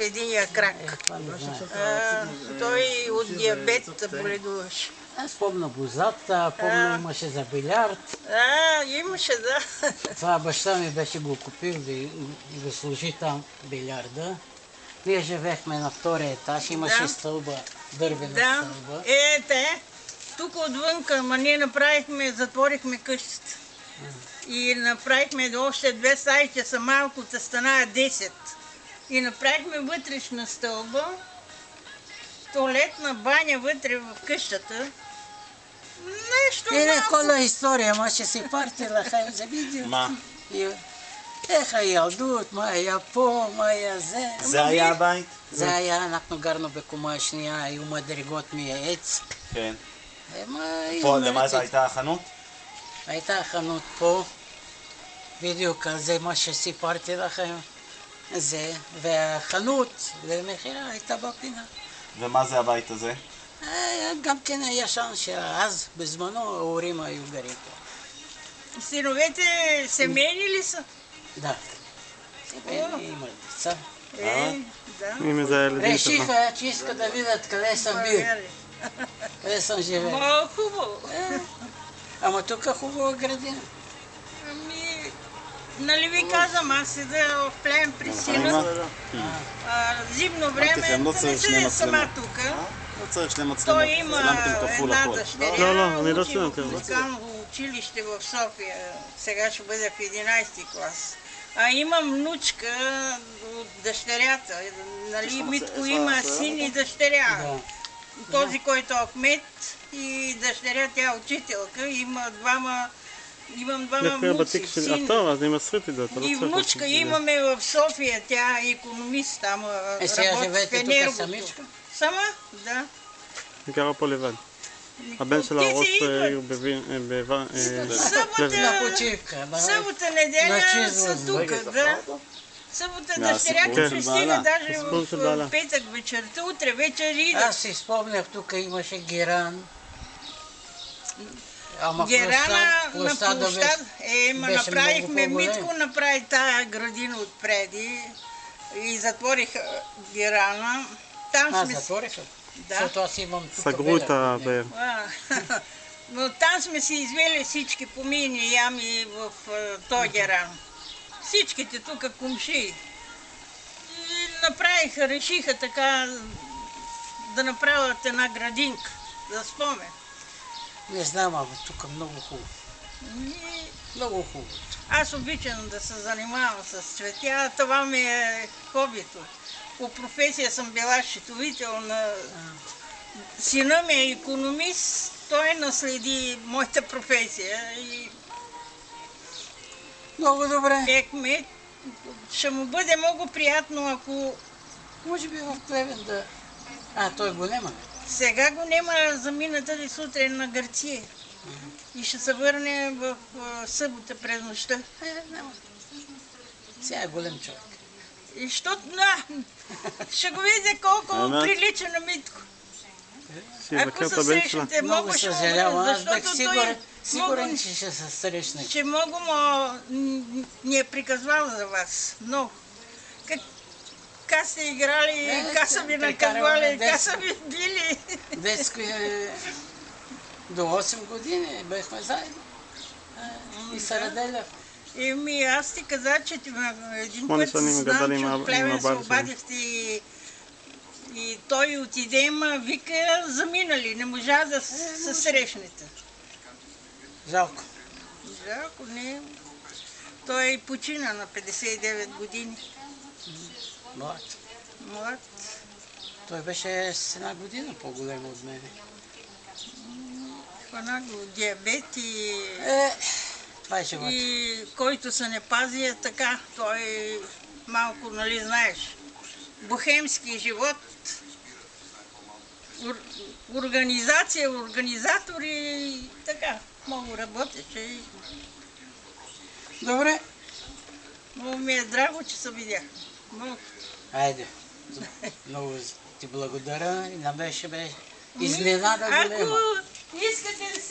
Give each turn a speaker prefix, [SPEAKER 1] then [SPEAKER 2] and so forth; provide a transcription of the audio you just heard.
[SPEAKER 1] единия крак. Той от диабет боледуваше.
[SPEAKER 2] Аз помня бозата, помня имаше за билярд.
[SPEAKER 1] Имаше, да.
[SPEAKER 2] Това баща ми беше го купил да служи там билярда. Ние живеехме на втория етаж, имаше стълба, дървена стълба.
[SPEAKER 1] Тук отвънка, ние затворихме къщата. И направихме още 2 стаи, са малко, стана 10. И направихме вътрешна стълба, туалетна баня вътре в къщата. Нещо
[SPEAKER 2] кола история, ма ще си партила, хай за видео. היה ילדות, מה היה פה, מה היה זה.
[SPEAKER 3] זה היה הבית?
[SPEAKER 2] זה היה, אנחנו גרנו בקומה השנייה, היו מדרגות מעץ.
[SPEAKER 3] כן. פה, למה זה הייתה החנות?
[SPEAKER 2] הייתה החנות פה, בדיוק על זה מה שסיפרתי לכם. זה, והחנות למכירה הייתה בפינה.
[SPEAKER 3] ומה זה הבית הזה?
[SPEAKER 2] גם כן הישן שאז, בזמנו, ההורים היו גרים פה.
[SPEAKER 1] Синовете семейни ли са?
[SPEAKER 2] Да. Има деца. Решиха, че искат да видят къде съм бил. Къде съм живел.
[SPEAKER 1] Хубаво.
[SPEAKER 2] Ама тук хубава градина.
[SPEAKER 1] Нали ви казвам, аз седа в Плевен при сина. Зимно време не седя сама тук. Той има една дъщеря в музикално училище в София. Сега ще бъде в 11 клас. Имам внучка от дъщерята. Нали, Митко има син и дъщеря. Този, който е кмет, и дъщеря, тя е учителка. Имам двама внуци, син. И внучка имаме в София, тя е икономист, там работи в енергото. Сама? Да.
[SPEAKER 4] היא גרה פה לבד. הבן שלה ראש עיר
[SPEAKER 1] Събота, неделя са тук, да. Събота дъщерята ще стига даже в петък вечерта, утре вечер идат.
[SPEAKER 2] Аз си спомнях, тук имаше геран.
[SPEAKER 1] Герана на площад, направихме, Митко направи тая градина отпреди и затвориха герана.
[SPEAKER 2] Затвориха? Защото аз имам тук
[SPEAKER 4] Сагрута бе.
[SPEAKER 1] Но там сме си извели всички помийни ями в този геран. Всичките тук кумши. И решиха така да направят една градинка, за спомен.
[SPEAKER 2] Не знам, ама тук много хубаво. Много хубаво.
[SPEAKER 1] Аз обичам да се занимавам с цветя, това ми е хобито. По професия съм била счетовител на... Сина ми е икономист, той наследи моята професия и...
[SPEAKER 2] Много добре.
[SPEAKER 1] Ще му бъде много приятно, ако...
[SPEAKER 2] Може би в Плевен да... той го няма.
[SPEAKER 1] Сега го няма, замина тази сутрин на Гърция. И ще се върне в събота през нощта.
[SPEAKER 2] Няма. Сега е голем човек.
[SPEAKER 1] И ще го видя колко прилича на Митко. Ако се срещнете, много ще
[SPEAKER 2] съжалявам, аз бях сигурен, че ще се срещнете.
[SPEAKER 1] Че много ни е приказвал за вас. Много. Как сте играли, как са ви наказвали, как са ви били.
[SPEAKER 2] Детско до 8 години бяхме заедно. И се раделях.
[SPEAKER 1] Аз ти каза, че един път знам, че от Плевен се обадихте и той отиде, вика, заминали, не можа да се срещнете.
[SPEAKER 2] Жалко.
[SPEAKER 1] Жалко, не. Той почина на 59 години. Млад.
[SPEAKER 2] Той беше с една година по-голем от мене.
[SPEAKER 1] Хвана го диабет и...
[SPEAKER 2] Това е живота.
[SPEAKER 1] И който се не пази е така, той малко, нали знаеш, бохемски живот, организация, организатори и така, много работеше.
[SPEAKER 2] Добре.
[SPEAKER 1] Много ми е драго, че се видях.
[SPEAKER 2] Айде, много ти благодаря и на беше изненада голема.
[SPEAKER 1] Ако искате